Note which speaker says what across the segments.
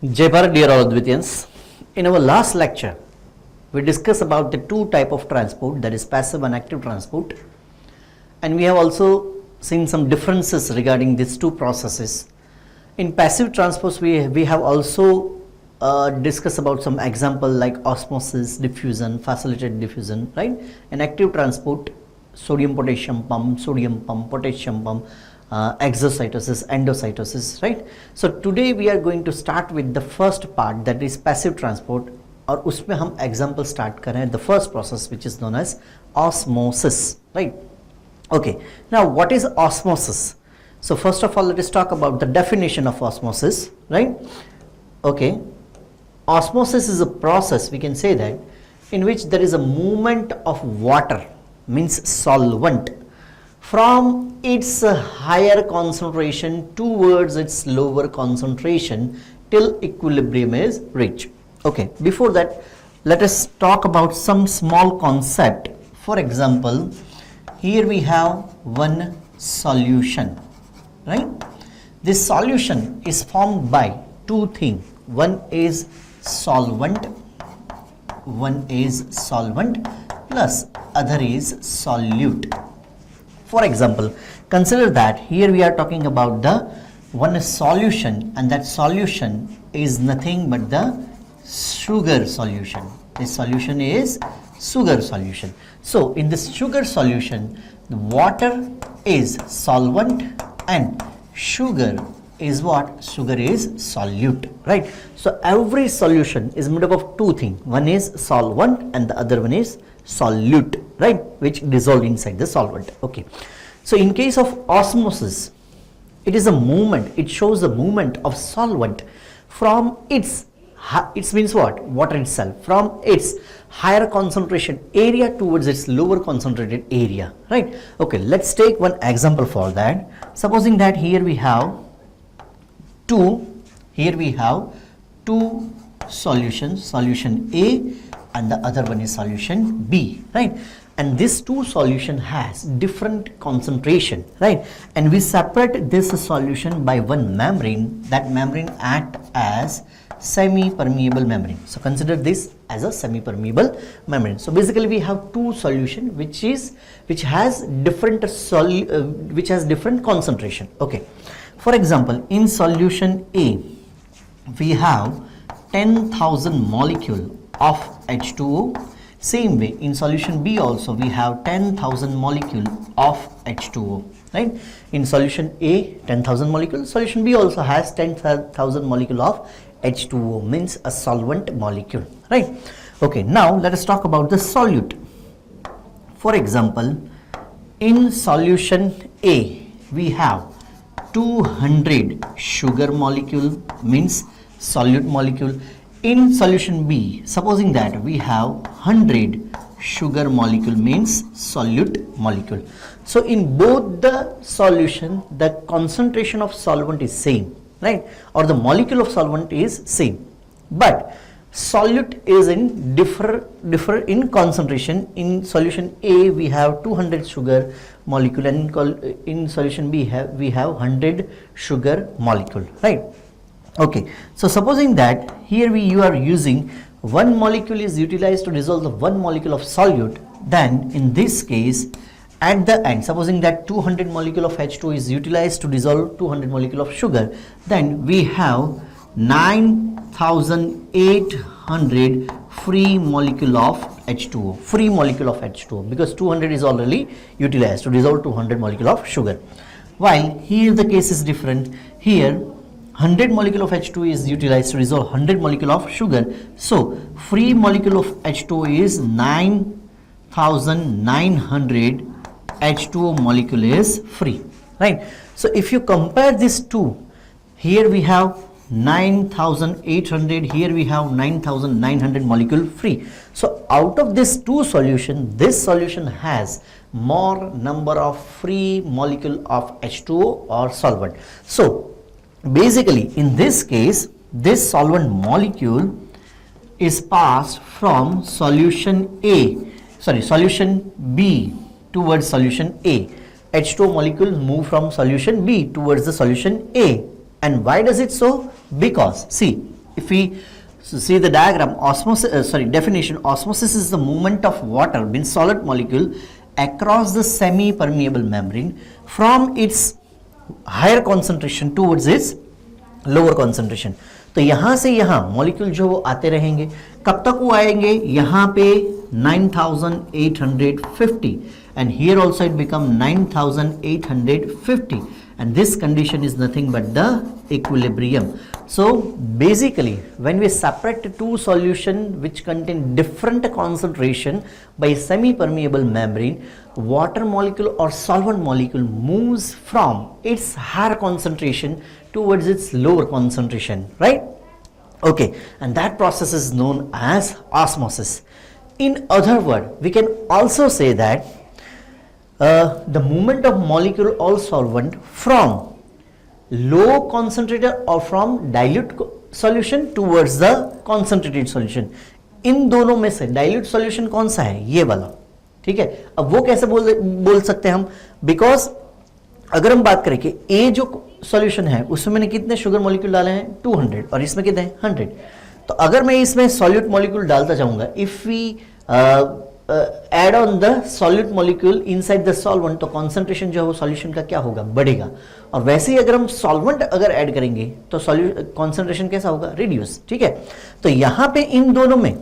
Speaker 1: Jai Bharat, dear all Advitiyans. In our last lecture, we discussed about the two type of transport, that is passive and active transport, and we have also seen some differences regarding these two processes. In passive transports, we have also discussed about some example like osmosis, diffusion, facilitated diffusion, right? In active transport, sodium potassium pump, potassium pump, exocytosis, endocytosis, right? So today we are going to start with the first part, that is passive transport, और उसमें हम example start करें the first process which is known as osmosis, right? Okay, now what is osmosis? So first of all, let us talk about the definition of osmosis, right? Okay, osmosis is a process, we can say that, in which there is a movement of water, means solvent, from its higher concentration towards its lower concentration till equilibrium is reached. Okay, before that, let us talk about some small concept. For example, here we have one solution, right? This solution is formed by two things. One is solvent plus other is solute. For example, consider that here we are talking about the one solution, and that solution is nothing but the sugar solution. This solution is sugar solution. So in this sugar solution, the water is solvent and sugar is what? Sugar is solute, right? So every solution is made up of two things. One is solvent and the other one is solute, right? Which dissolve inside the solvent. Okay. So in case of osmosis, it is a movement. It shows the movement of solvent from its means what? Water itself, from its higher concentration area towards its lower concentrated area, right? Okay, let's take one example for that. Supposing that here we have two solutions, solution A and the other one is solution B, right? And this two solution has different concentration, right? And we separate this solution by one membrane. That membrane act as semi-permeable membrane. So consider this as a semi-permeable membrane. So basically we have two solution which has different concentration. Okay. For example, in solution A, we have 10,000 molecule of H2O. Same way, in solution B also we have 10,000 molecule of H2O, right? In solution A, 10,000 molecule. Solution B also has 10,000 molecule of H2O, means a solvent molecule, right? Okay, now let us talk about the solute. For example, in solution A, we have 200 sugar molecule, means solute molecule. In solution B, supposing that we have 100 sugar molecule, means solute molecule. So in both the solution, the concentration of solvent is same, right? Or the molecule of solvent is same, but solute is in differ in concentration. In solution A we have 200 sugar molecule, and in solution B we have 100 sugar molecule, right? Okay, so supposing that here you are using one molecule is utilized to dissolve the one molecule of solute, then in this case at the end, supposing that 200 molecule of H2O is utilized to dissolve 200 molecule of sugar, then we have 9,800 free molecule of H2O, because 200 is already utilized to dissolve 200 molecule of sugar. While here the case is different. Here 100 molecule of H2O is utilized to dissolve 100 molecule of sugar. So free molecule of H2O is 9,900 H2O molecule is free, right? So if you compare these two, here we have 9,800, here we have 9,900 molecule free. So out of this two solution, this solution has more number of free molecule of H2O or solvent. So basically in this case, this solvent molecule is passed from solution B towards solution A. H2O molecules move from solution B towards the solution A. And why does it so? Because see, if we see the diagram, definition, osmosis is the movement of water, means solid molecule, across the semi-permeable membrane from its higher concentration towards its lower concentration. तो यहां से यहां molecule जो वो आते रहेंगे, कब तक वो आएंगे, यहां पे 9850, and here also it become 9850, and this condition is nothing but the equilibrium. So basically when we separate two solution which contain different concentration by semi-permeable membrane, water molecule or solvent molecule moves from its higher concentration towards its lower concentration, right? Okay, and that process is known as osmosis. In other words, we can also say that the movement of molecule or solvent from low concentrated or from dilute solution towards the concentrated solution. इन दोनों में से dilute solution कौन सा है, ये वाला, ठीक है. अब वो कैसे बोल सकते हैं हम, बिकॉज अगर हम बात करें कि ए जो सॉल्यूशन है उसमें मैंने कितने शुगर मॉलिक्यूल डाले हैं 200 और इसमें कितने 100. तो अगर मैं इसमें सॉल्यूट मॉलिक्यूल डालता जाऊंगा, if we add on the solute molecule inside the solvent, तो कॉन्सेंट्रेशन जो है वो सॉल्यूशन का क्या होगा, बढ़ेगा. और वैसे ही अगर हम सॉल्वेंट अगर ऐड करेंगे तो कॉन्सेंट्रेशन कैसा होगा, रिड्यूस. ठीक है, तो यहां पे इन दोनों में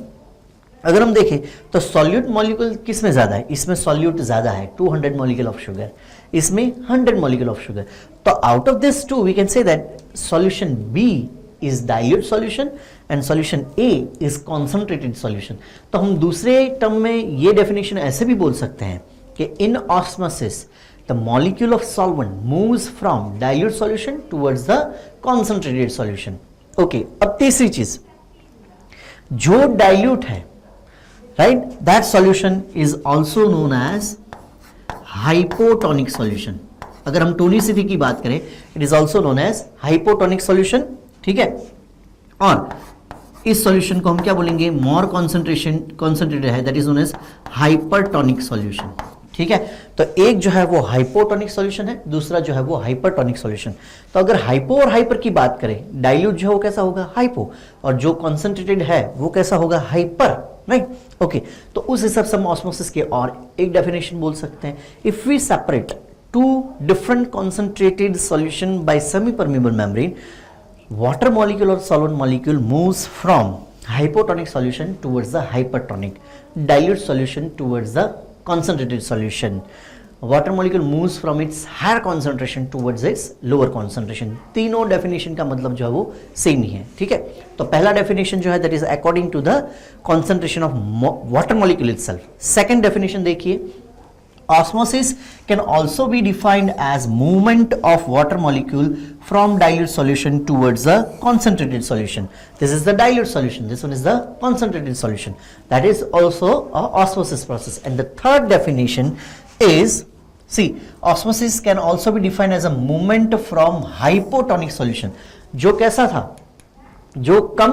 Speaker 1: अगर हम देखें तो सॉल्यूट मॉलिक्यूल किस में ज्यादा है, इसमें सॉल्यूट ज्यादा है 200 मॉलिक्यूल ऑफ शुगर, इसमें 100 मॉलिक्यूल ऑफ शुगर. तो out of this two we can say that solution B is dilute solution and solution A is concentrated solution. तो हम दूसरे टर्म में ये डेफिनेशन ऐसे भी बोल सकते हैं कि in osmosis the molecule of solvent moves from dilute solution towards the concentrated solution. Okay, अब तीसरी चीज, जो डाइल्यूट है, right, that solution is also known as hypotonic solution. अगर हम टोनिसिटी की बात करें, it is also known as hypotonic solution. ठीक है, और इस सॉल्यूशन को हम क्या बोलेंगे, मोर कॉन्सेंट्रेटेड है, that is known as hypertonic solution. ठीक है, तो एक जो है वो हाइपोटोनिक सॉल्यूशन है, दूसरा जो है वो हाइपरटोनिक सॉल्यूशन. तो अगर हाइपो और हाइपर की बात करें, डाइल्यूट जो है वो कैसा होगा, हाइपो, और जो कॉन्सेंट्रेटेड है वो कैसा होगा, हाइपर. Right, okay. तो उस हिसाब से हम ऑस्मोसिस के और एक डेफिनेशन बोल सकते हैं, if we separate two different concentrated solution by semi permeable membrane, water molecule or solvent molecule moves from hypotonic solution towards the hypertonic, dilute solution towards the concentrated solution. Water molecule moves from its higher concentration towards its lower concentration. तीनों definition का मतलब जो है वो same ही है. ठीक है, तो पहला definition जो है that is according to the concentration of water molecule itself. Second definition देखिए, osmosis can also be defined as movement of water molecule from dilute solution towards the concentrated solution. This is the dilute solution, this one is the concentrated solution. That is also a osmosis process. And the third definition is, see, osmosis can also be defined as a movement from hypotonic solution. जो कैसा था, जो कम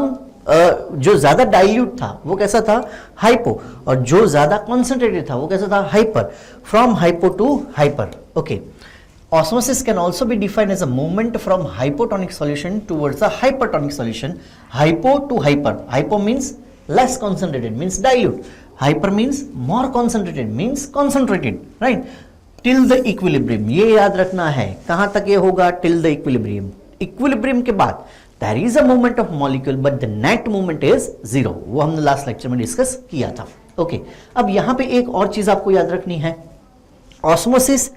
Speaker 1: जो ज्यादा dilute था वो कैसा था, हाइपो, और जो ज्यादा कॉन्सेंट्रेटेड था वो कैसा था, hyper. From hypo to hyper. Okay, osmosis can also be defined as a movement from hypotonic solution towards a hypertonic solution. Hypo to hyper. Hypo means less concentrated, means dilute. Hyper means more concentrated, means concentrated. Right? Till the equilibrium. ये याद रखना है, कहां तक ये होगा, till the equilibrium. Equilibrium के बाद there is a movement of molecule but the net movement is zero. वो हमने लास्ट लेक्चर में डिस्कस किया था. ओके, अब यहां पे एक और चीज आपको याद रखनी है, osmosis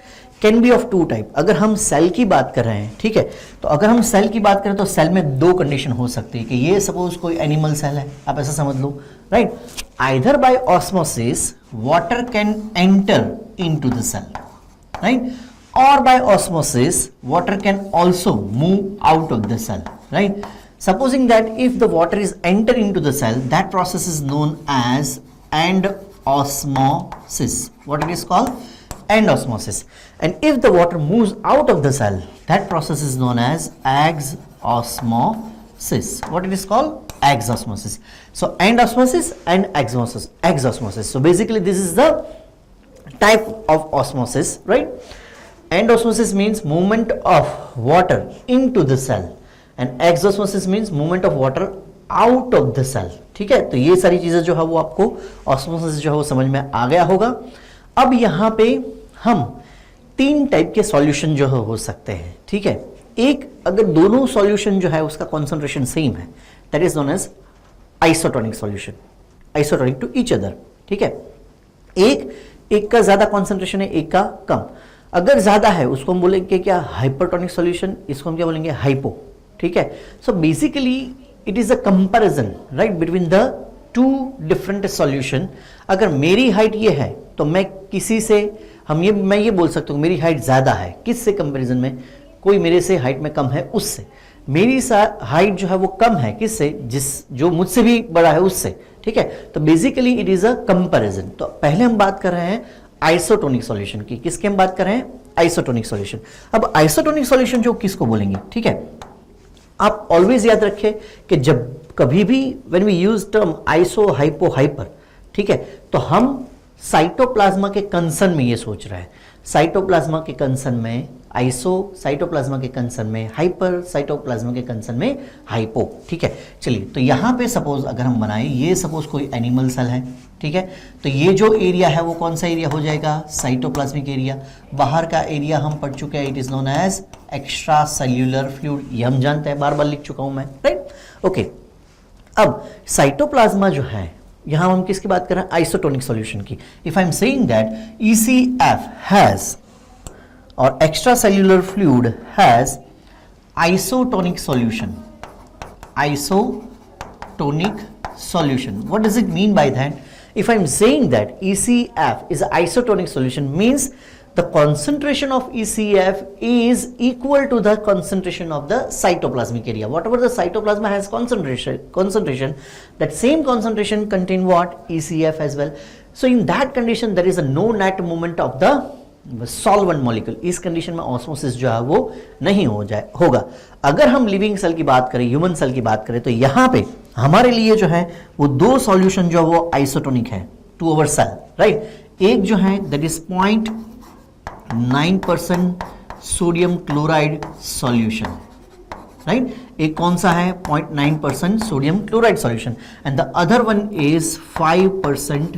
Speaker 1: can be of two type. अगर हम सेल की बात कर रहे हैं, ठीक है, तो अगर हम सेल की बात करें तो सेल में दो कंडीशन हो सकती है कि ये सपोज कोई एनिमल सेल है, आप ऐसा समझ लो, right. Either by osmosis water can enter into the cell, right, or by osmosis water can also move out of the cell, right. Supposing that if the water is enter into the cell, that process is known as endosmosis. What it is called, endosmosis. And if the water moves out of the cell, that process is known as exosmosis. What it is called, exosmosis. So endosmosis and exosmosis. So basically this is the type of osmosis, right. Endosmosis means movement of water into the cell and exosmosis means movement of water out of the cell. ठीक है, तो ये सारी चीजें जो है वो आपको ऑस्मोसिस जो है वो समझ में आ गया होगा। अब यहां पे हम 3 टाइप के सॉल्यूशन जो हो सकते हैं। ठीक है, एक अगर दोनों सॉल्यूशन जो है उसका कॉन्सेंट्रेशन सेम है, that is known as isotonic solution, isotonic to each other. ठीक है, एक का ज्यादा कॉन्सेंट्रेशन है, एक का कम। अगर ज्यादा है उसको हम बोलेंगे क्या, हाइपरटोनिक सॉल्यूशन, इसको हम क्या बोलेंगे, हाइपो। ठीक है, so basically it is a comparison right between the 2 different solution. अगर मेरी हाइट ये है तो मैं किसी से मैं ये बोल सकता हूँ मेरी हाइट ज्यादा है, किससे कंपैरिजन में, कोई मेरे से हाइट में कम है उससे। मेरी हाइट जो है वो कम है किससे, जो मुझसे भी बड़ा है उससे। ठीक है, तो basically it is a comparison. तो पहले हम बात कर रहे हैं आइसोटोनिक सॉल्यूशन की। किसके हम बात कर रहे हैं, आइसोटोनिक सॉल्यूशन। अब आइसोटोनिक सॉल्यूशन जो किसको बोलेंगे, ठीक है, आप ऑलवेज याद रखें कि जब कभी भी when we use term iso, hypo, hyper, ठीक है, तो हम साइटोप्लाज्मा के कंसर्न में ये सोच रहे हैं। साइटोप्लाज्मा के कंसर्न में आइसो, साइटोप्लाज्मा के कंसर्न में हाइपर, साइटोप्लाज्मा के कंसर्न में हाइपो। ठीक है, चलिए तो यहां पे सपोज अगर हम बनाएं, ये सपोज कोई एनिमल सेल है। ठीक है, तो ये जो एरिया है वो कौन सा एरिया हो जाएगा, साइटोप्लाज्मिक एरिया। बाहर का एरिया हम पढ़ चुके हैं, it is known as extracellular fluid, ये हम जानते हैं, बार बार लिख चुका हूं मैं, राइट। ओके, अब साइटोप्लाज्मा जो है, यहां हम किसकी बात कर रहे हैं, आइसोटोनिक सॉल्यूशन की। If I am saying that ECF has और extracellular fluid has isotonic solution. Isotonic solution. What does it mean by that? If I am saying that ECF is an isotonic solution, means the concentration of ECF is equal to the concentration of the cytoplasmic area. Whatever the cytoplasma has concentration, that same concentration contain what, ECF as well. So in that condition there is a no net movement of the solvent molecule. इस condition में osmosis जो है वो नहीं होगा। अगर हम living cell की बात करें, ह्यूमन सेल की बात करें, तो यहां पे हमारे लिए जो है वो 2 सॉल्यूशन जो वो आइसोटोनिक है टू अवर सेल, राइट। एक जो है that is 0.9% sodium chloride solution, right. एक कौन सा है, 0.9% sodium chloride solution, and the other one is 5%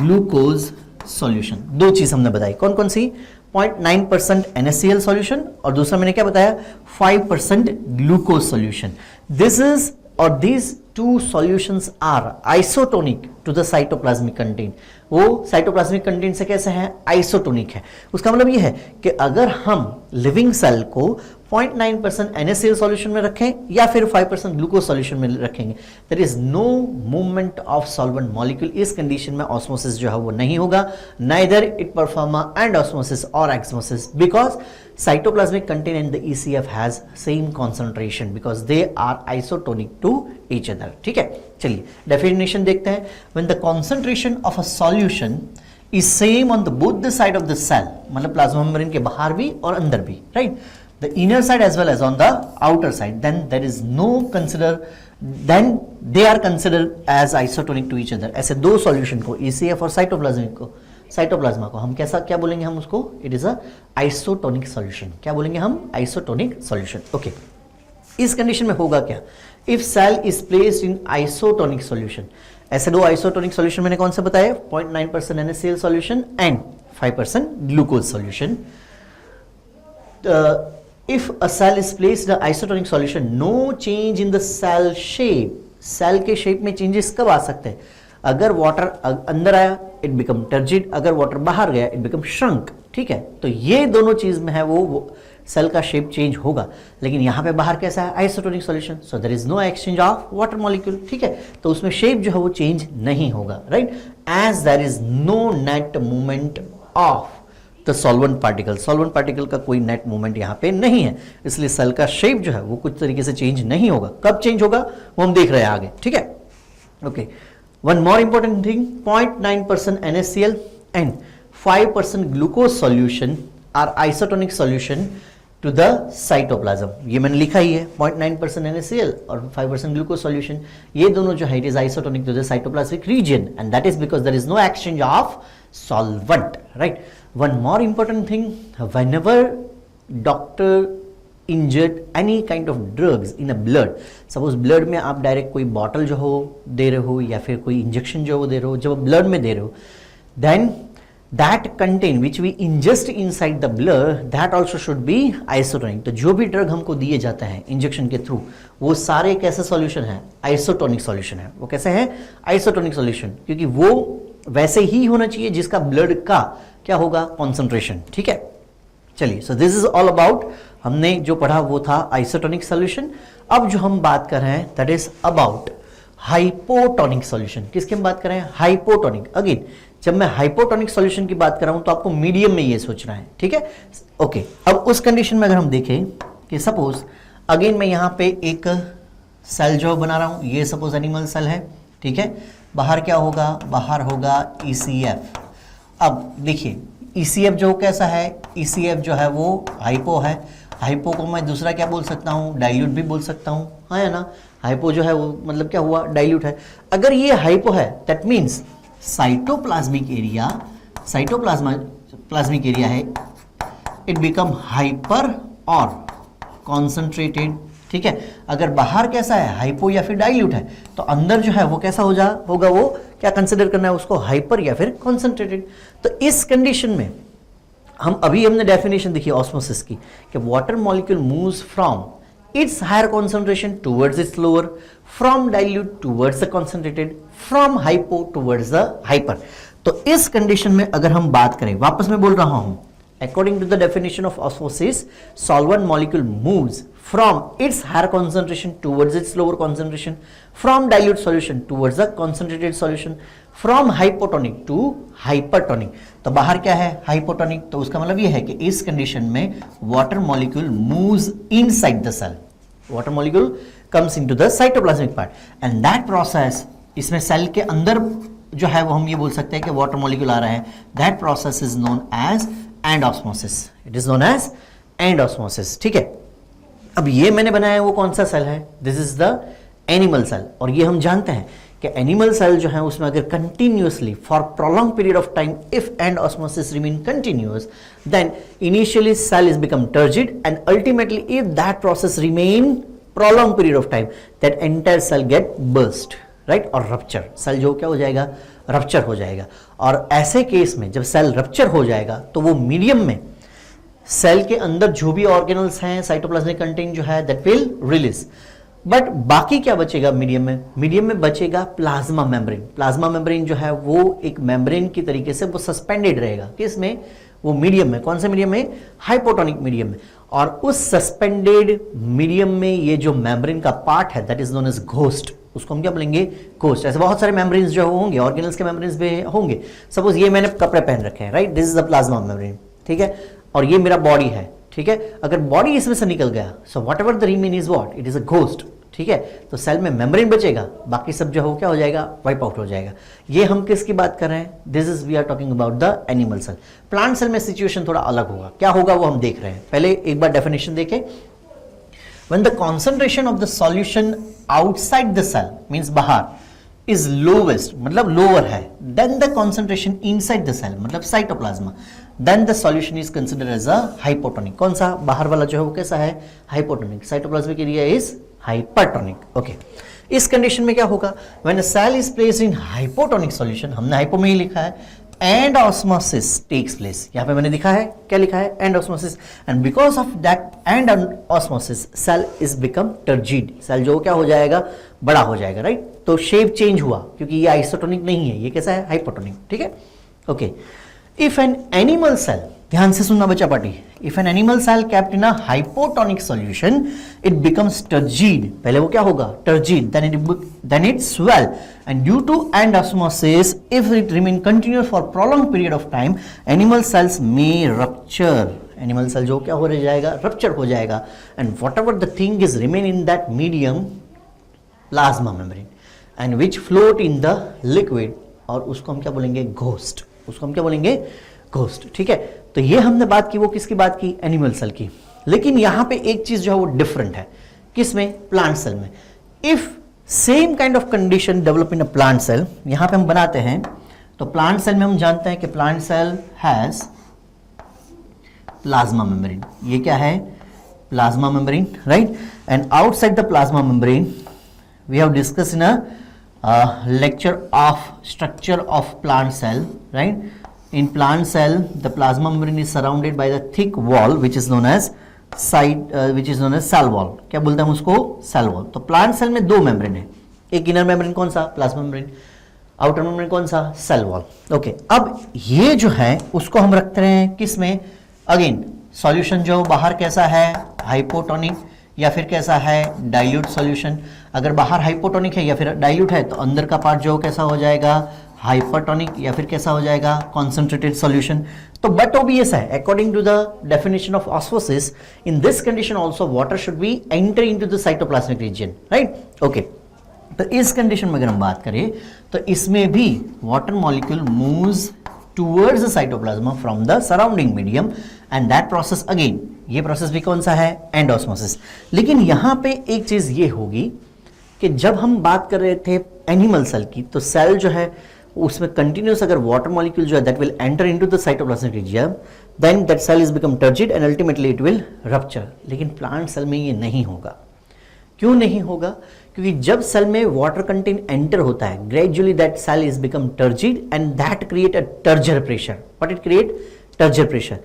Speaker 1: glucose solution. 2 चीज हमने बताई, कौन कौन सी, 0.9% NaCl सॉल्यूशन और दूसरा मैंने क्या बताया, 5% ग्लूकोज सॉल्यूशन। दिस इज और these 2 solutions are isotonic to the cytoplasmic content। वो साइटोप्लाज्मिक कंटेंट से कैसे है, आइसोटोनिक है। उसका मतलब ये है कि अगर हम लिविंग सेल को 0.9% NaCl सॉल्यूशन में रखें या फिर 5% ग्लूकोज सॉल्यूशन में रखेंगे, there is no movement of solvent molecule. इस कंडीशन में ऑस्मोसिस जो है वो नहीं होगा, neither it perform and osmosis और exosmosis, because cytoplasmic content and the ECF has same concentration because they are isotonic to each other। ठीक है, चलिए डेफिनेशन देखते हैं। when the concentration of a solution is same on the both the side of the cell, मतलब plasma membrane के बाहर भी और अंदर भी, right, the inner side as well as on the outer side, then there is no then they are considered as isotonic to each other। ऐसे 2 solution को, ECF और साइटोप्लाज्मा को हम क्या बोलेंगे, हम उसको it is a isotonic solution. क्या बोलेंगे हम, आइसोटोनिक सॉल्यूशन। ओके, इस कंडीशन में होगा क्या, if cell is placed in isotonic solution. ऐसे 2 आइसोटोनिक सॉल्यूशन मैंने कौन से बताए, 0.9% NaCl solution and 5% glucose solution. if a cell is placed in isotonic solution, no change in the cell shape। Cell के शेप में चेंजेस कब आ सकते हैं, अगर वाटर अंदर आया इट बिकम टर्जिड, अगर वाटर बाहर गया इट बिकम श्रंक। ठीक है, तो ये दोनों चीज में है वो सेल का शेप चेंज होगा, लेकिन यहां पे बाहर कैसा है, isotonic solution, so there is no exchange of water molecule. ठीक है, तो उसमें शेप जो है वो चेंज नहीं होगा, right, as there is no net movement of the solvent particle का कोई नेट मूवमेंट यहां पे नहीं है, इसलिए सेल का शेप जो है वो कुछ तरीके से चेंज नहीं होगा। कब चेंज होगा वो हम देख रहे हैं आगे। ठीक है, okay, one more important thing, 0.9% NaCl and 5% glucose solution are isotonic solution to the cytoplasm. ये मैंने लिखा ही है, 0.9% NaCl और 5% ग्लूकोज सॉल्यूशन, ये दोनों जो है it is isotonic to the cytoplasmic region, and that is because there is no exchange of solvent, right. One more important thing, whenever doctor injured any kind of drugs in a blood, suppose blood में आप direct कोई bottle जो हो दे रहे हो या फिर कोई इंजेक्शन जो हो दे रहे हो, जब ब्लड में दे रहे हो, then that contain which we ingest inside the blood that also should be isotonic. तो जो भी ड्रग हमको दिए जाता है इंजेक्शन के थ्रू, वो सारे कैसे सॉल्यूशन है, आइसोटोनिक सॉल्यूशन है। वो कैसे है, आइसोटोनिक सॉल्यूशन, क्योंकि वो वैसे ही होना चाहिए जिसका ब्लड का क्या होगा, कॉन्सेंट्रेशन। ठीक है, चलिए, so this is all about, हमने जो पढ़ा वो था आइसोटोनिक सॉल्यूशन। अब जो हम बात कर रहे हैं that is about hypotonic solution. किसकी हम बात कर रहे हैं, हाइपोटोनिक। अगेन जब मैं हाइपोटोनिक सॉल्यूशन की बात कर रहा हूं तो आपको मीडियम में ये सोचना है। ठीक है, ओके। अब उस कंडीशन में अगर हम देखें कि सपोज अगेन मैं यहां पे एक सेल जो बना रहा हूं, ये सपोज एनिमल सेल है। ठीक है, बाहर क्या होगा, बाहर होगा ECF। अब देखिए ECF जो कैसा है, ECF जो है वो हाइपो है। हाइपो को मैं दूसरा क्या बोल सकता हूं, डाइल्यूट भी बोल सकता हूं, है ना। हाइपो जो है वो मतलब क्या हुआ, डाइल्यूट है। अगर ये हाइपो है दैट मीन्स साइटोप्लाज्मिक एरिया है, इट बिकम हाइपर और कॉन्सेंट्रेटेड। ठीक है, अगर बाहर कैसा है, हाइपो या फिर डाइल्यूट है, तो अंदर जो है वो कैसा होगा, वो क्या कंसिडर करना है उसको, हाइपर या फिर कॉन्सेंट्रेटेड। तो इस कंडीशन में हमने डेफिनेशन देखी ऑस्मोसिस की कि water molecule moves from its higher concentration towards its lower, from dilute towards the concentrated, from hypo towards the hyper. तो इस कंडीशन में अगर हम बात करें, वापस मैं बोल रहा हूं, according to the definition of osmosis, solvent molecule moves from its higher concentration towards its lower concentration, from dilute solution towards the concentrated solution, from hypotonic to hypertonic. तो बाहर क्या है, हाइपोटोनिक। तो उसका मतलब ये है कि इस कंडीशन में water molecule moves inside the cell, water molecule comes into the cytoplasmic part and that process, इसमें सेल के अंदर जो है वो हम ये बोल सकते हैं कि वाटर मॉलिक्यूल आ रहा है, that process is known as endosmosis. It is known as endosmosis. ठीक है, अब ये मैंने बनाया है वो कौन सा सेल है, this is the animal cell. और ये हम जानते हैं कि एनिमल सेल जो है उसमें अगर continuously for prolong period of time, if endosmosis remain continuous, then initially cell is become turgid and ultimately if that process remain prolong period of time, that entire cell get burst, right, और rupture. Cell जो क्या हो जाएगा, rupture हो जाएगा। और ऐसे case में जब सेल रप्चर हो जाएगा तो वो मीडियम में सेल के अंदर जो भी ऑर्गेनल्स हैं, साइटोप्लाज्मिक कंटेंट जो है दैट विल रिलीज। बट बाकी क्या बचेगा मीडियम में, मीडियम में बचेगा प्लाज्मा मेम्ब्रेन। प्लाज्मा मेम्ब्रेन जो है वो एक मेम्ब्रेन की तरीके से वो सस्पेंडेड रहेगा, किसमें, वो मीडियम में। कौन से मीडियम में, हाइपोटोनिक मीडियम में। और उस सस्पेंडेड मीडियम में ये जो मेम्ब्रेन का पार्ट है that is known as ghost, उसको हम क्या बोलेंगे, घोस्ट। ऐसे बहुत सारे मेम्ब्रेन्स जो होंगे, ऑर्गेनल्स के मेम्ब्रेन्स भी होंगे। सपोज ये मैंने कपड़े पहन रखे हैं, right, this is the plasma membrane. ठीक है, और ये मेरा बॉडी है। ठीक है, अगर बॉडी इसमें से निकल गया, so what ever the remain is what, it is a ghost. ठीक है, तो सेल में मेम्ब्रेन बचेगा, बाकी सब जो हो क्या हो जाएगा, वाइप आउट हो जाएगा। ये हम किसकी बात कर रहे हैं, this is we are talking about the animal cell. Plant cell में सिचुएशन थोड़ा अलग होगा, क्या होगा वो हम देख रहे हैं। पहले एक बार डेफिनेशन देखें, when the concentration of the solution outside the cell means बाहर is lowest, मतलब lower है, then the concentration inside the cell मतलब cytoplasma, then the solution is considered as a hypotonic। कौन सा, बाहर वाला जो है वो कैसा है, hypotonic। cytoplasmic area is hypertonic। Okay, इस कंडीशन में क्या होगा, when a cell is placed in hypotonic solution, हमने हाइपो में ही लिखा है, एंड ऑस्मोसिस टेक्स प्लेस। यहां पे मैंने लिखा है, क्या लिखा है, endosmosis. And because of that endosmosis cell is become turgid, cell जो क्या हो जाएगा, बड़ा हो जाएगा, राइट। तो शेप चेंज हुआ क्योंकि ये आइसोटोनिक नहीं है, ये कैसा है, हाइपोटोनिक। ठीक है, okay. If an animal cell, ध्यान से सुनना बच्चा party, if an animal cell kept in a hypotonic solution, it becomes turgid. पहले वो क्या होगा, turgid, then it swell, and due to end osmosis, if it remain continuous for prolonged period of time, animal cells may rupture। Animal cell जो क्या हो जाएगा, rupture हो जाएगा। And whatever the thing is remain in that medium, plasma membrane, and which float in the liquid, और उसको हम क्या बोलेंगे, घोस्ट। उसको हम क्या बोलेंगे, घोस्ट। ठीक है, तो ये हमने बात की, वो किसकी बात की, एनिमल सेल की। लेकिन यहां पे एक चीज जो है वो डिफरेंट है, किसमें, प्लांट सेल में। If same kind of condition develop in a plant cell, यहां पे हम बनाते हैं, तो प्लांट सेल में हम जानते हैं कि plant cell has plasma membrane. ये क्या है, plasma membrane, right? And outside the plasma membrane, we have discussed in a lecture of structure of plant cell, right? In plant cell, the plasma membrane is surrounded by the thick wall, which is known as cell wall. क्या बोलते हैं हम उसको? cell wall. तो plant cell में दो membrane है, एक inner membrane कौन सा? plasma membrane. आउटर मेम्ब्रेन कौन सा? Cell wall. ओके, अब ये जो है उसको हम रखते हैं किस में? अगेन सॉल्यूशन जो बाहर कैसा है? हाइपोटोनिक या फिर कैसा है? Dilute solution. अगर बाहर हाइपोटोनिक है या फिर डाइल्यूट है तो अंदर का पार्ट जो कैसा हो जाएगा? हाइपरटोनिक या फिर कैसा हो जाएगा? Concentrated solution. तो बट ऑब्वियस है, according to the definition of osmosis, in this condition also water should be enter into the cytoplasmic region, right? Okay, तो इस कंडीशन में अगर हम बात करें तो इसमें भी water molecule moves towards the cytoplasm from the surrounding medium, and that process again, ये प्रोसेस भी कौन सा है? एंडोस्मोसिस. लेकिन यहां पे एक चीज ये होगी कि जब हम बात कर रहे थे एनिमल सेल की, तो सेल जो है उसमें कंटिन्यूस अगर वाटर मॉलिक्यूल जो है that will enter into the cytoplasmic region, then that cell is become turgid and ultimately it will rupture. लेकिन प्लांट सेल में ये नहीं होगा. क्यों नहीं होगा? क्योंकि जब सेल में वाटर कंटेंट एंटर होता है, gradually that cell is become turgid and that create a turgor pressure. What it create? Turgor pressure.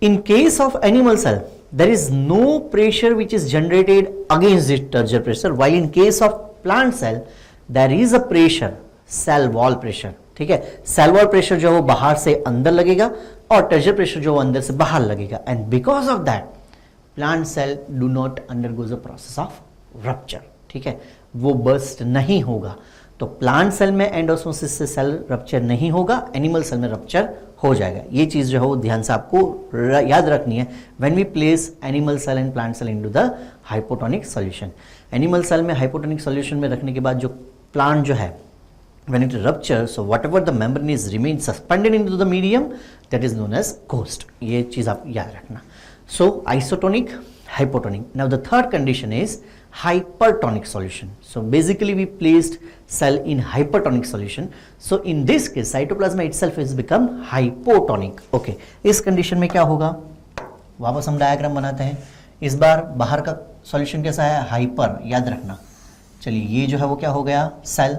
Speaker 1: In case of animal cell, there is no pressure which is generated against this turgor pressure, while in case of plant cell, there is a pressure, cell wall pressure. ठीक है, cell wall pressure जो वो बाहर से अंदर लगेगा और टर्जर pressure जो वो अंदर से बाहर लगेगा. And because of that plant cell do not undergoes a process of rupture. ठीक है, वो बर्स्ट नहीं होगा. तो प्लांट सेल में एंडोस्मोसिस से सेल रप्चर नहीं होगा, एनिमल सेल में रप्चर हो जाएगा. ये चीज जो है वो ध्यान से आपको याद रखनी है when we place animal cell and plant cell into the hypotonic solution. Animal cell में हाइपोटोनिक सॉल्यूशन में रखने के बाद जो प्लांट जो है when it ruptures, so whatever the membrane is remains suspended into the medium, that is known as ghost. ये चीज आप याद रखना. So isotonic, hypotonic. Now the third condition is hypertonic solution. So basically we placed cell in hypertonic solution. So in this case cytoplasma itself has become hypotonic. Okay, इस condition में क्या होगा? वापस हम डायग्राम बनाते हैं. इस बार बाहर का सॉल्यूशन कैसा है? हाइपर. याद रखना. चलिए, ये जो है वो क्या हो गया? सेल.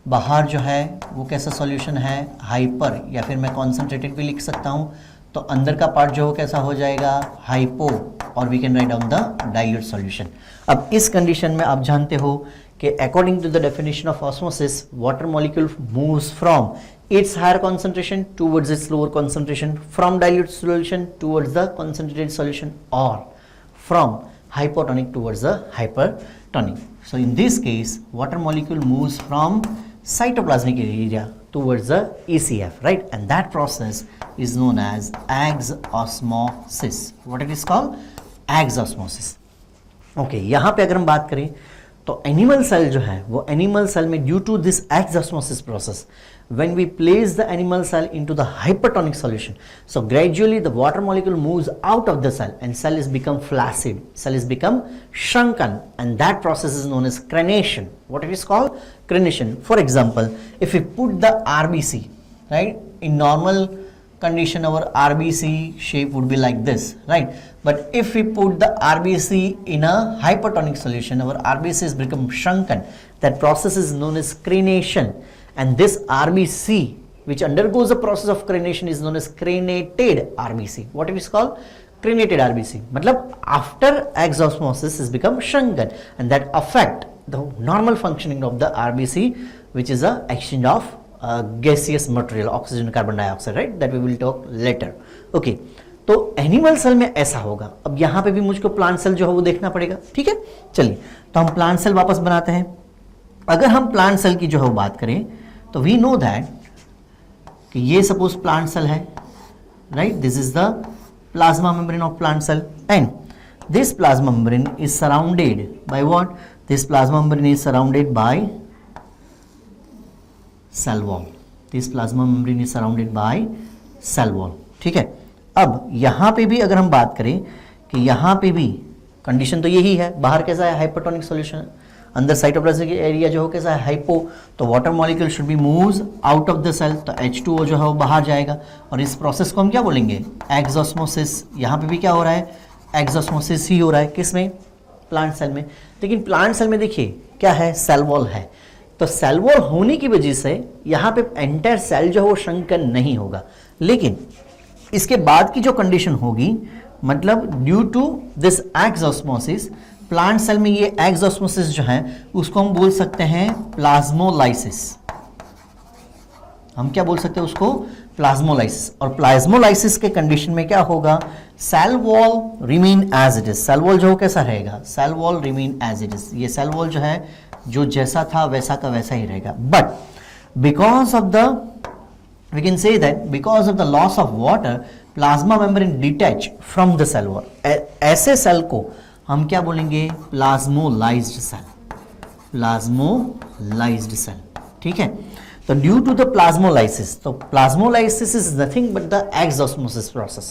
Speaker 1: बाहर जो है वो कैसा सॉल्यूशन है? हाइपर, या फिर मैं कॉन्सेंट्रेटेड भी लिख सकता हूँ. तो अंदर का पार्ट जो कैसा हो जाएगा? हाइपो, और we can write down the dilute solution. अब इस कंडीशन में आप जानते हो कि according to the definition of osmosis, water molecule moves from its higher concentration towards its lower concentration, from dilute solution towards the concentrated solution, or from hypotonic towards the hypertonic. So in this case water molecule moves from cytoplasmic area towards the ECF, right? And that process is known as exosmosis. What it is called? Exosmosis. Okay, यहाँ पे अगर हम बात करें तो animal cell जो है वो एनिमल सेल में due to this exosmosis process, when we place the animal cell into the hypertonic solution, so gradually the water molecule moves out of the cell and cell is become flaccid, cell is become shrunken, and that process is known as crenation. What it is called? Crenation. For example, if we put the RBC, right, in normal condition our RBC shape would be like this, right? But if we put the RBC in a hypertonic solution, our RBC is become shrunken. That process is known as crenation. And this RBC which undergoes the process of crenation is known as crenated RBC. What it is called? Crenated RBC. मतलब after exosmosis is become shrunken, and that affect the normal functioning of the RBC, which is a exchange of gaseous material, oxygen, carbon dioxide, right? That we will talk later. Okay. तो animal cell में ऐसा होगा. अब यहाँ पे भी मुझको plant cell जो है वो देखना पड़ेगा. ठीक है, चलिए तो हम प्लांट सेल वापस बनाते हैं. अगर हम प्लांट सेल की जो है वो बात करें तो वी नो दैट कि ये सपोज प्लांट सेल है, right? This is the plasma membrane of plant cell, and this plasma membrane is surrounded by what? This plasma membrane is surrounded by cell wall. This plasma membrane is surrounded by cell wall. ठीक है, अब यहां पे भी अगर हम बात करें कि यहां पे भी कंडीशन तो यही है. बाहर कैसा है? Hypertonic solution. अंदर साइटोप्लाज्मिक एरिया जो हो कैसा है? हाइपो. तो water molecule should be moves out of the cell, तो H2O जो है वो बाहर जाएगा, और इस प्रोसेस को हम क्या बोलेंगे? एक्सोस्मोसिस. यहाँ पे भी क्या हो रहा है? एक्सोस्मोसिस ही हो रहा है, किसमें? प्लांट सेल में। लेकिन प्लांट सेल में देखिए क्या है, सेल वॉल है, तो सेल वॉल होने की वजह से यहां पे एंटायर सेल जो है वो श्रंकन नहीं होगा। लेकिन इसके बाद की जो कंडीशन होगी, मतलब due to this exosmosis, plant cell में ये एक्सोस्मोसिस जो है उसको हम बोल सकते हैं प्लाज्मोलाइसिस। हम क्या बोल सकते हैं उसको? प्लाज्मोलाइसिस। और प्लाज्मोलाइसिस के कंडीशन में क्या होगा? Cell wall remain as it is. Cell wall जो कैसा रहेगा? Cell wall remain as it is. ये सेल वॉल जो है जो जैसा था वैसा का वैसा ही रहेगा। But because of the, we can say that because of the loss of water, plasma membrane detach from the cell wall. ऐसे सेल को हम क्या बोलेंगे? Plasmolysed cell. प्लाज्मोलाइज्ड सेल, ठीक है। तो ड्यू टू द प्लाज्मोलाइसिस, तो plasmolysis is nothing but the exosmosis process,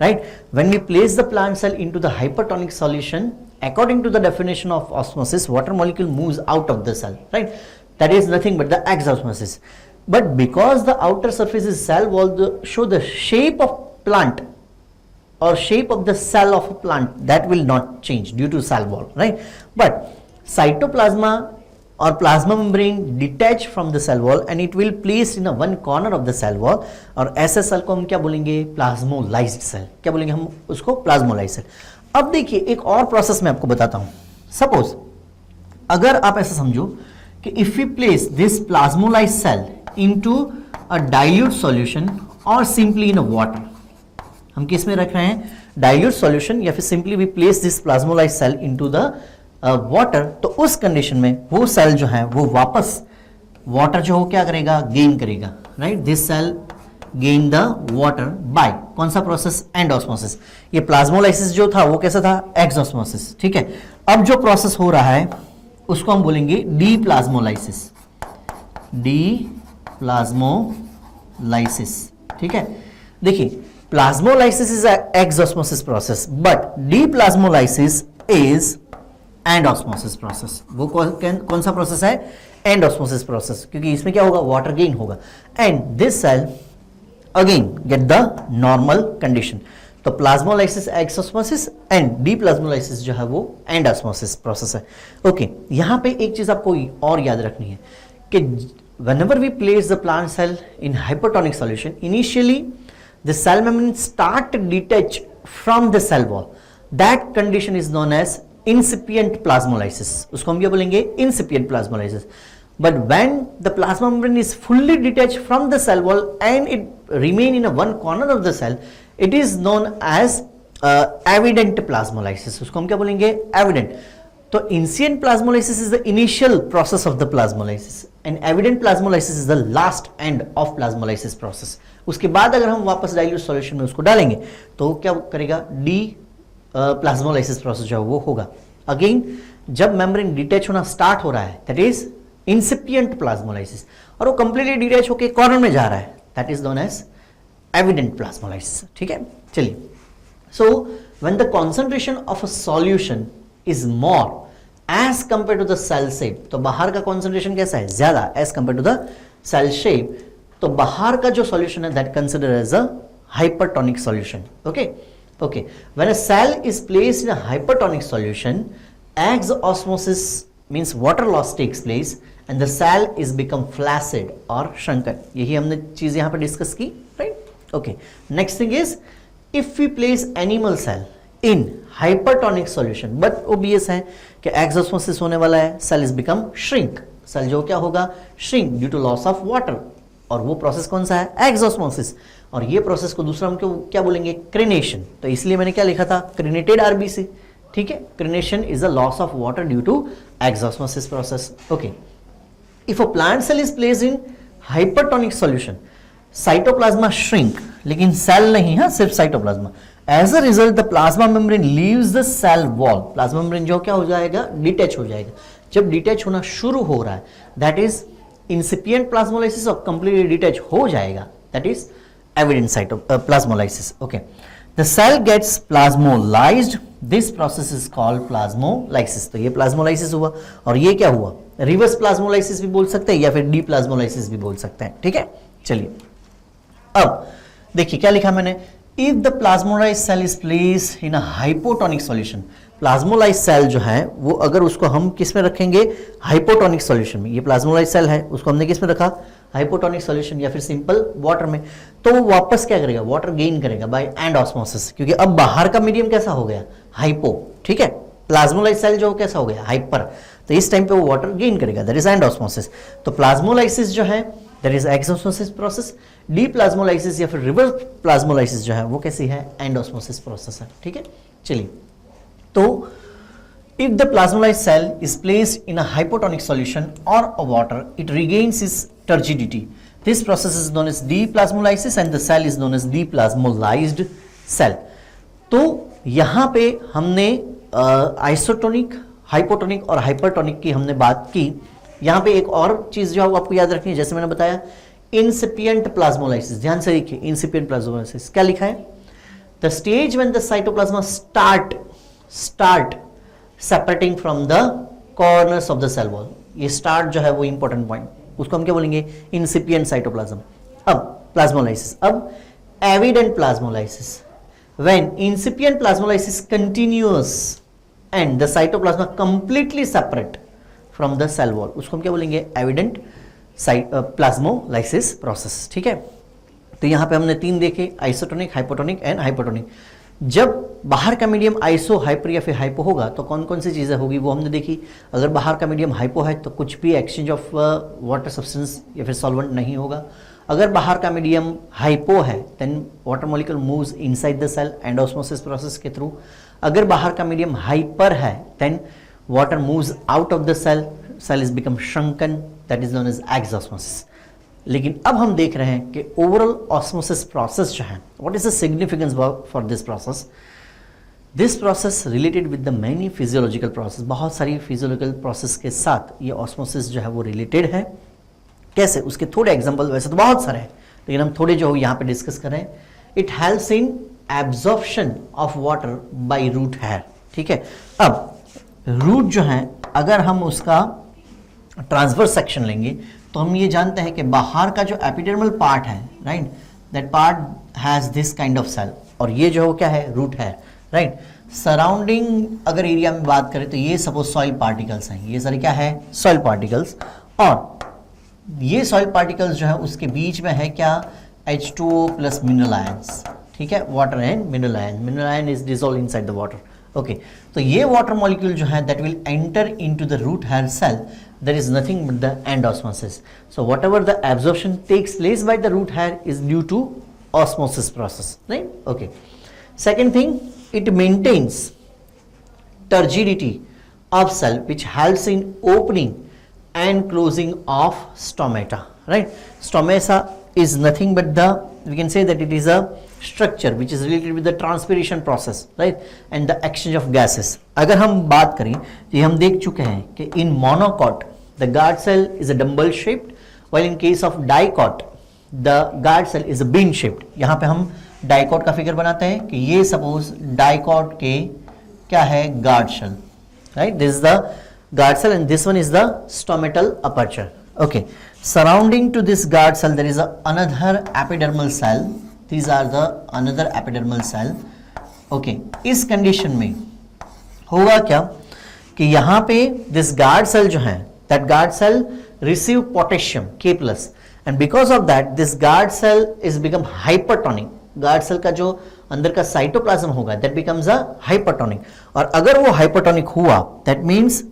Speaker 1: right? When we place the plant cell into the hypertonic solution, according to the definition of osmosis, water molecule moves out of the cell, right? That is nothing but the exosmosis. But because the outer surface is cell wall, show the shape of plant or shape of the cell of a plant, that will not change due to cell wall, right? But cytoplasma or plasma membrane detach from the cell wall and it will place in a one corner of the cell wall, और ऐसे cell को हम क्या बोलेंगे? Plasmolysed cell. क्या बोलेंगे हम उसको? Plasmolysed cell. अब देखिए एक और प्रोसेस मैं आपको बताता हूं। सपोज अगर आप ऐसा समझो कि if you place this plasmolysed cell into a dilute solution और सिंपली इन अ वाटर, हम किस में रख रहे हैं? डाइल्यूट सॉल्यूशन, या फिर simply we place this plasmolysed cell into the water, तो उस कंडीशन में वो सेल जो है वो वापस वाटर जो क्या करेगा? गेन करेगा, right? This cell gain the water by कौन सा प्रोसेस? एंडोस्मोसिस। ये प्लाज्मोलाइसिस जो था वो कैसा था? एक्सोस्मोसिस, ठीक है। अब जो प्रोसेस हो रहा है उसको हम बोलेंगे डी प्लाज्मोलाइसिस। डी प्लाज्मोलाइसिस, ठीक है। देखिए plasmolysis is exosmosis process, but D plasmolysis is endosmosis process. वो कौन सा प्रोसेस है? एंडोस्मोसिस प्रोसेस, क्योंकि इसमें क्या होगा? वाटर गेन होगा। And this cell again get the normal condition. तो plasmolysis exosmosis and deplasmolysis जो है वो एंडोस्मोसिस प्रोसेस है। ओके, यहां पे एक चीज आपको और याद रखनी है कि whenever we place the plant cell in hypertonic solution, initially the cell membrane start to detach from the cell wall. That condition is known as incipient plasmolysis. उसको हम क्या बोलेंगे? incipient plasmolysis. But when the plasma membrane is fully detached from the cell wall and it remain in a one corner of the cell, it is known as evident plasmolysis. उसको हम क्या बोलेंगे? evident. तो incipient plasmolysis is the initial process of the plasmolysis and evident plasmolysis is the last end of plasmolysis process. उसके बाद अगर हम वापस डाइल्यूट सॉल्यूशन में उसको डालेंगे तो क्या करेगा? डी प्लाज्मोलाइसिस प्रोसेस जो वो होगा। अगेन जब मेम्ब्रेन डिटैच होना स्टार्ट हो रहा है दैट इज इंसिपिएंट प्लाज्मोलाइसिस, और वो कंप्लीटली डिटैच होकर कॉर्नर में जा रहा है that is known as evident plasmolysis, ठीक है। चलिए, so when the concentration of a solution is more as compare to the cell shape, तो बाहर का कंसंट्रेशन कैसा है? ज्यादा as compare to the cell shape, तो बाहर का जो सॉल्यूशन है that consider as a hypertonic solution. Okay okay, when a cell is placed in a hypertonic solution, exosmosis means water loss takes place and the cell is become flaccid or shrunken. यही हमने चीज यहां पर discuss की, right? Okay, next thing is if we place animal cell in hypertonic solution, but obvious है कि exosmosis होने वाला है, cell is become shrink. Cell जो क्या होगा? Shrink due to loss of water, और वो प्रोसेस कौन सा है? एक्सोस्मोसिस। और ये प्रोसेस को दूसरा हम क्या बोलेंगे? क्रेनेशन। तो इसलिए मैंने क्या लिखा था? क्रेनेटेड आरबीसी, ठीक है। Crenation is a loss of water due to exosmosis process. Okay, if a plant cell is placed in hypertonic solution, cytoplasma shrink, लेकिन सेल नहीं, हाँ, सिर्फ cytoplasma. As a result the plasma membrane leaves the cell wall. Plasma membrane जो क्या हो जाएगा? Detach हो जाएगा। जब डिटैच होना शुरू हो रहा है दैट इज incipient plasmolysis, और completely detach हो जाएगा that is evident plasmolysis. Okay, the cell gets plasmolysed. This process is called plasmolysis. तो ये plasmolysis हुआ, और ये क्या हुआ? reverse plasmolysis भी बोल सकते हैं या फिर deplasmolysis भी बोल सकते हैं, ठीक है। चलिए, अब देखिए क्या लिखा मैंने? If the plasmolysed cell is placed in a hypotonic solution, plasmolysed cell जो है वो अगर उसको हम किस में रखेंगे, हाइपोटोनिक सॉल्यूशन में, ये प्लाज्मोलाइज्ड सेल है उसको हमने किस में रखा, हाइपोटोनिक सॉल्यूशन या फिर सिंपल वाटर में, तो वो वापस क्या करेगा, वाटर गेन करेगा बाय एंड ऑस्मोसिस, क्योंकि अब बाहर का मीडियम कैसा हो गया, हाइपो, ठीक है, प्लाज्मोलाइज्ड सेल जो कैसा हो गया, हाइपर, तो इस टाइम पे वो वाटर गेन करेगा, दैट इज एंड ऑस्मोसिस। तो प्लाज्मोलाइसिस जो है दैट इज एक्सोस्मोसिस प्रोसेस, डीप्लाज्मोलाइसिस या फिर रिवर्स प्लाज्मोलाइसिस जो है वो कैसी है, एंडोस्मोसिस प्रोसेस है, ठीक है। चलिए, तो if the plasmolized cell is placed in a hypotonic solution or a water, it regains its turgidity. This process is known as deplasmolysis and the cell is known as deplasmolized cell. तो यहाँ पे हमने isotonic, hypotonic और hypertonic की हमने बात की। यहाँ पे एक और चीज जो आपको याद रखनी है, जैसे मैंने बताया इंसिपिएंट प्लाज्मोलाइसिस, ध्यान से देखिए, इंसिपिएंट प्लाज्मोलाइसिस क्या लिखा है, the stage when the cytoplasma start separating from the corners of the cell wall, ये स्टार्ट जो है वो इंपॉर्टेंट पॉइंट, उसको हम क्या बोलेंगे, इंसिपिएंट साइटोप्लाज्म। अब प्लाज्मोलाइसिस, अब evident plasmolysis, when incipient plasmolysis continuous and the cytoplasma completely separate from the cell wall, उसको हम क्या बोलेंगे, एविडेंट प्लाज्मोलाइसिस प्रोसेस, ठीक है। तो यहां पे हमने तीन देखे, आइसोटोनिक, हाइपोटोनिक एंड हाइपरटोनिक। जब बाहर का मीडियम आइसो, हाइपर या फिर हाइपो होगा तो कौन कौन सी चीजें होगी वो हमने देखी। अगर बाहर का मीडियम हाइपो है तो कुछ भी एक्सचेंज ऑफ वाटर सब्सटेंस या फिर सॉल्वेंट नहीं होगा। अगर बाहर का मीडियम हाइपो है then water molecule moves inside the cell endosmosis process के थ्रू। अगर बाहर का मीडियम हाइपर है then water moves out of the cell, cell is become shrunken, that is known as exosmosis. लेकिन अब हम देख रहे हैं कि ओवरऑल ऑस्मोसिस प्रोसेस जो है, what is the significance for this process, this process related with the many physiological process, बहुत सारी फिजियोलॉजिकल प्रोसेस के साथ ये ऑस्मोसिस जो है वो रिलेटेड है। कैसे, उसके थोड़े एग्जांपल, वैसे तो बहुत सारे हैं लेकिन हम थोड़े जो यहाँ पे डिस्कस कर रहे हैं। It helps in absorption of water by root hair, ठीक है। अब रूट जो है अगर हम उसका ट्रांसवर्स सेक्शन लेंगे तो हम ये जानते हैं कि बाहर का जो एपिडर्मल पार्ट है, right, that part has this kind of cell, और ये जो क्या है, रूट है, राइट। सराउंडिंग अगर एरिया में बात करें तो ये सपोज सॉइल पार्टिकल्स हैं, ये सारे क्या है, सॉइल पार्टिकल्स, और ये सॉइल पार्टिकल्स जो है उसके बीच में है क्या, H2O प्लस मिनरल आयंस, ठीक है, water and mineral ion, mineral ion is dissolve inside the water, okay. तो ये वाटर मॉलिक्यूल जो है that will enter into the root hair cell, there is nothing but the end osmosis. So whatever the absorption takes place by the root hair is due to osmosis process, right? Okay. Second thing, it maintains turgidity of cell which helps in opening and closing of stomata, right? Stomata is nothing but the, we can say that it is a structure which is related with the transpiration process, right, and the exchange of gases. अगर हम बात करें तो हम देख चुके हैं कि in monocot the guard cell is a dumbbell shaped, while in case of dicot the guard cell is a bean shaped. यहाँ पे हम dicot का फिगर बनाते हैं कि ये suppose dicot के क्या है, guard cell, right, this is the guard cell and this one is the stomatal aperture, okay. Surrounding to this guard cell there is another epidermal cell, these are the another epidermal cell, okay. इस condition में होगा क्या कि यहाँ पे this guard cell जो है, that guard cell receive potassium K plus, and because of that this guard cell is become hypertonic. guard cell का जो अंदर का साइटोप्लाज्म होगा that becomes a hypertonic, और अगर वो hypertonic हुआ that means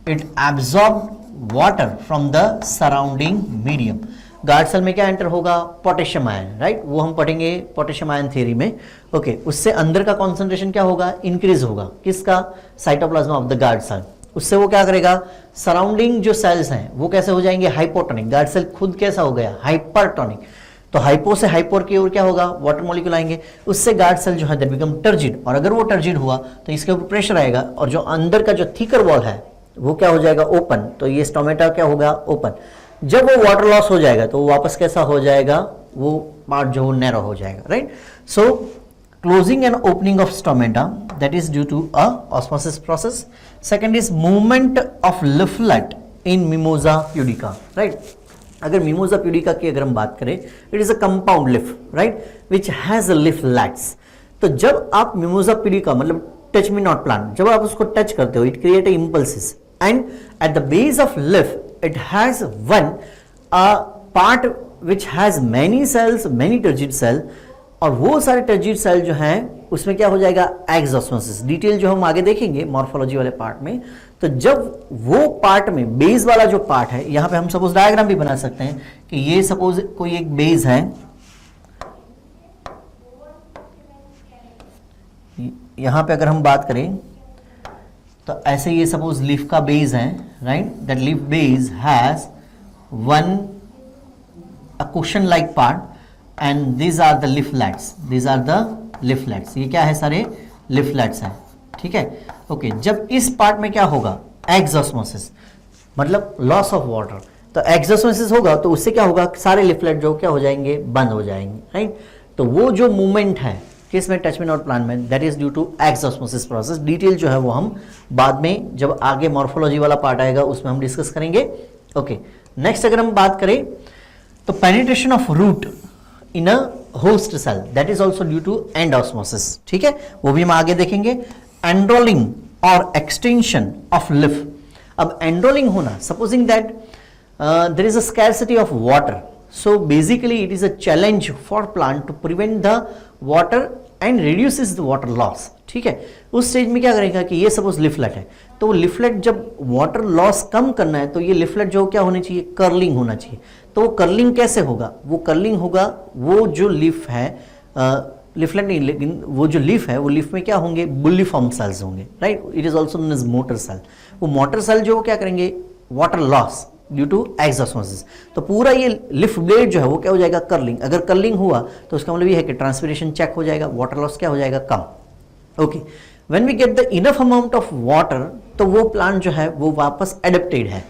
Speaker 1: it absorbed water from the surrounding medium. Guard cell में क्या एंटर होगा, पोटेशियम आयन, राइट, वो हम पढ़ेंगे पोटेशियम आयन थ्योरी में, ओके। उससे अंदर का कॉन्सेंट्रेशन क्या होगा, इंक्रीज होगा, किसका, cytoplasm of the guard cell. उससे वो क्या करेगा, सराउंडिंग जो सेल्स हैं वो कैसे हो जाएंगे, हाइपोटोनिक, गार्ड सेल खुद कैसा हो गया, हाइपरटोनिक। तो हाइपो से हाइपोर की ओर क्या होगा, वाटर मॉलिक्यूल आएंगे, उससे गार्ड सेल जो है दैट बिकम टर्जिड, और अगर वो टर्जिड हुआ तो इसके ऊपर प्रेशर आएगा और जो अंदर का जो थिकर वॉल है वो क्या हो जाएगा, ओपन, तो ये स्टोमेटा क्या होगा, ओपन। जब वो वाटर लॉस हो जाएगा तो वापस कैसा हो जाएगा, वो पार्ट जो वो नैरो हो जाएगा, right. So closing and opening of stomata that is due to a osmosis process. Second is movement of leaflet in Mimosa pudica, right. अगर मिमोजा प्यूडिका की अगर हम बात करें, it is a compound leaf, right, which has a leaflets. तो जब आप Mimosa pudica मतलब टच मी नॉट प्लांट, जब आप उसको टच करते हो, it create impulses and at the base of leaf it has one part which has many cells, many turgid cell, और वो सारे टर्जिड सेल जो हैं उसमें क्या हो जाएगा, एक्सोस्मोसिस। डिटेल जो हम आगे देखेंगे मॉर्फोलॉजी वाले पार्ट में। तो जब वो पार्ट में बेस वाला जो पार्ट है, यहां पे हम सपोज डायग्राम भी बना सकते हैं कि ये सपोज कोई एक बेस है, यहां पे अगर हम बात करें तो ऐसे ये सपोज लीफ का बेस है, right, that leaf base has one a cushion like part and these are the leaflets, these are the leaflets, ये क्या है, सारे leaflets हैं, ठीक है, ओके। जब इस पार्ट में क्या होगा, एक्सोस्मोसिस मतलब लॉस ऑफ वाटर, तो एक्सोस्मोसिस होगा तो उससे क्या होगा, सारे leaflet जो क्या हो जाएंगे, बंद हो जाएंगे, राइट। तो वो जो मूवमेंट है किस में, टच मी नॉट प्लांट में, that is due to exosmosis process. Detail जो है वो हम बाद में जब आगे मॉर्फोलॉजी वाला पार्ट आएगा उसमें हम डिस्कस करेंगे, ओके। नेक्स्ट अगर हम बात करें तो penetration of root in a host cell, that is also due to endosmosis, ठीक है, वो भी हम आगे देखेंगे। एंड्रोलिंग और एक्सटेंशन ऑफ लिफ, अब एंड्रोलिंग होना, supposing that there is a scarcity of water, so basically it is a challenge for plant to prevent the water and reduces the water loss, ठीक है। उस स्टेज में क्या करेगा कि ये सपोज लिफलेट है, तो वो लिफलेट जब वाटर लॉस कम करना है तो ये लिफलेट जो क्या होनी चाहिए, कर्लिंग होना चाहिए। तो वो कर्लिंग कैसे होगा, वो कर्लिंग होगा, वो जो लीफ है, लिफलेट नहीं लेकिन वो जो लीफ है, वो लीफ में क्या होंगे, बुल्लीफॉर्म सेल्स होंगे, right, it is also known as motor cell. वो मोटर सेल जो क्या करेंगे, water loss due to exosmosis, तो पूरा ये लिफ ब्लेड जो है वो क्या हो जाएगा, कर्लिंग। अगर कर्लिंग हुआ तो उसका मतलब ये है कि ट्रांसपिरेशन चेक हो जाएगा, वाटर लॉस क्या हो जाएगा, कम, okay. When we get the enough amount of water, तो वो प्लांट जो है वो वापस एडेप्टेड है,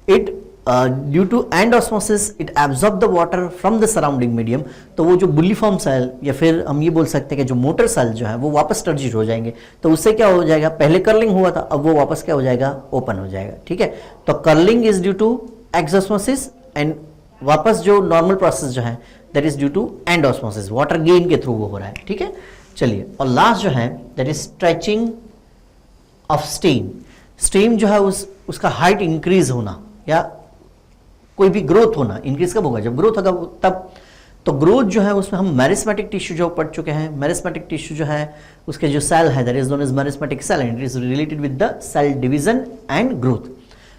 Speaker 1: it due to endosmosis it absorb the water from the surrounding medium. तो वो जो बुल्लीफॉर्म सेल या फिर हम ये बोल सकते हैं कि जो मोटर सेल जो है वो वापस टर्जिड हो जाएंगे, तो उससे क्या हो जाएगा, पहले कर्लिंग हुआ था, अब वो वापस क्या हो जाएगा, ओपन हो जाएगा, ठीक है। तो curling is due to exosmosis and वापस जो नॉर्मल प्रोसेस जो है that is due to endosmosis, water gain के थ्रू वो हो रहा है, ठीक है। चलिए, और लास्ट जो है that is stretching of stem. Stem जो है उसका हाइट इंक्रीज होना या कोई भी ग्रोथ होना, इंक्रीज कब होगा, जब ग्रोथ होगा तब। तो ग्रोथ जो है उसमें हम मेरिस्मेटिक टिश्यू जो पढ़ चुके हैं, मेरिस्मेटिक टिश्यू जो है उसके जो सेल है that is known as meristematic cell and it is related with the cell division and growth.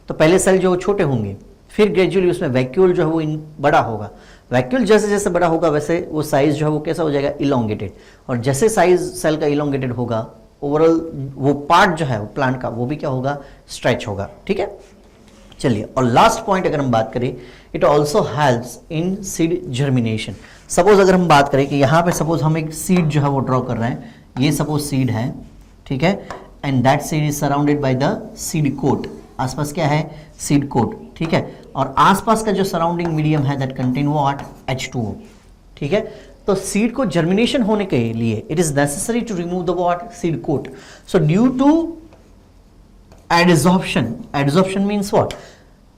Speaker 1: तो पहले सेल जो छोटे होंगे, फिर ग्रेजुअली उसमें वैक्यूल जो है वो बड़ा होगा, वैक्यूल जैसे जैसे बड़ा होगा वैसे वो साइज जो है वो कैसा हो जाएगा, इलोंगेटेड, और जैसे साइज सेल का इलोंगेटेड होगा ओवरऑल वो पार्ट जो है प्लांट का वो भी क्या होगा, स्ट्रेच होगा, ठीक है। चलिए, और लास्ट पॉइंट अगर हम बात करें, it also helps in seed germination. Suppose अगर हम बात करें कि यहाँ पे सपोज हम एक सीड जो है वो ड्रॉ कर रहे हैं, ये सपोज सीड है, ठीक है, and that seed is surrounded by the seed coat, आसपास क्या है, सीड कोट, ठीक है, और आसपास का जो सराउंडिंग मीडियम है दैट कंटेन व्हाट, H2O, ठीक है। तो सीड को जर्मिनेशन होने के लिए it is necessary to remove the what, seed coat. So due to adsorption, adsorption means what,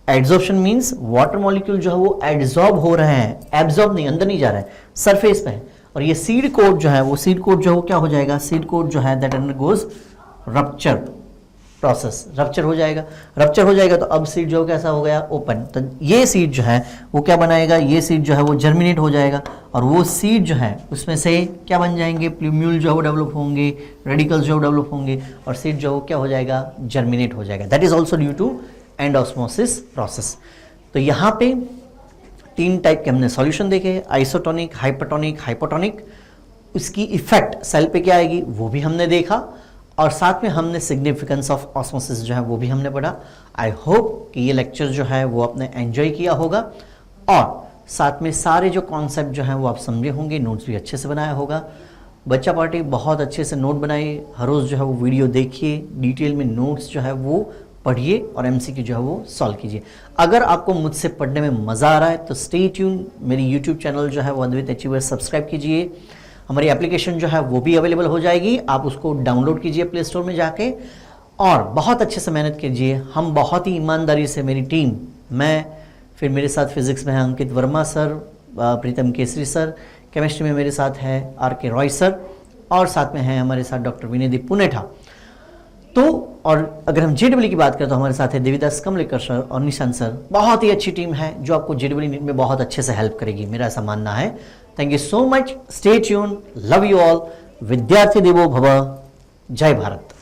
Speaker 1: adsorption means water molecule जो है वो एडजॉर्ब हो रहे हैं, एब्जॉर्ब नहीं, अंदर नहीं जा रहा है, सरफेस पे है। और ये सीड कोट जो है वो सीड कोट जो है वो क्या हो जाएगा, सीड कोट जो है that undergoes rupture process, rupture हो जाएगा, रप्चर हो जाएगा तो अब सीड जो कैसा हो गया, ओपन। तो ये सीड जो है वो क्या बनाएगा, ये सीड जो है वो जर्मिनेट हो जाएगा, और वो सीड जो है उसमें से क्या बन जाएंगे, प्लूम्यूल जो है वो डेवलप होंगे, रेडिकल्स जो डेवलप होंगे, और सीड जो क्या हो जाएगा, जर्मिनेट हो जाएगा। That is also due to endosmosis process. तो यहाँ पे 3 टाइप के हमने सॉल्यूशन देखे, आइसोटोनिक, हाइपरटोनिक, हाइपोटोनिक। उसकी इफेक्ट सेल पे क्या आएगी वो भी हमने देखा, और साथ में हमने सिग्निफिकेंस ऑफ ऑस्मोसिस जो है वो भी हमने पढ़ा। आई होप कि ये लेक्चर जो है वो आपने एंजॉय किया होगा, और साथ में सारे जो कॉन्सेप्ट जो हैं वो आप समझे होंगे, नोट्स भी अच्छे से बनाया होगा। बच्चा पार्टी बहुत अच्छे से नोट बनाइए, हर रोज़ जो है वो वीडियो देखिए, डिटेल में नोट्स जो है वो पढ़िए, और एमसीक्यू जो है वो सॉल्व कीजिए। अगर आपको मुझसे पढ़ने में मज़ा आ रहा है तो स्टे ट्यून, मेरी यूट्यूब चैनल जो है वो अद्वैत अचीवर सब्सक्राइब कीजिए। हमारी एप्लीकेशन जो है वो भी अवेलेबल हो जाएगी, आप उसको डाउनलोड कीजिए प्ले स्टोर में जाके, और बहुत अच्छे से मेहनत कीजिए। हम बहुत ही ईमानदारी से, मेरी टीम, मैं, फिर मेरे साथ फिजिक्स में है अंकित वर्मा सर, प्रीतम केसरी सर, केमिस्ट्री में मेरे साथ है RK रॉय सर, और साथ में है हमारे साथ डॉक्टर विनयदीप पुनेठा। तो और अगर हम JEE की बात करें तो हमारे साथ है देवीदास कमलेकर सर और निशांत सर। बहुत ही अच्छी टीम है जो आपको JEE नीट में बहुत अच्छे से हेल्प करेगी, मेरा ऐसा मानना है। Thank you so much, stay tune, love you all, विद्यार्थी देवो भव, जय भारत।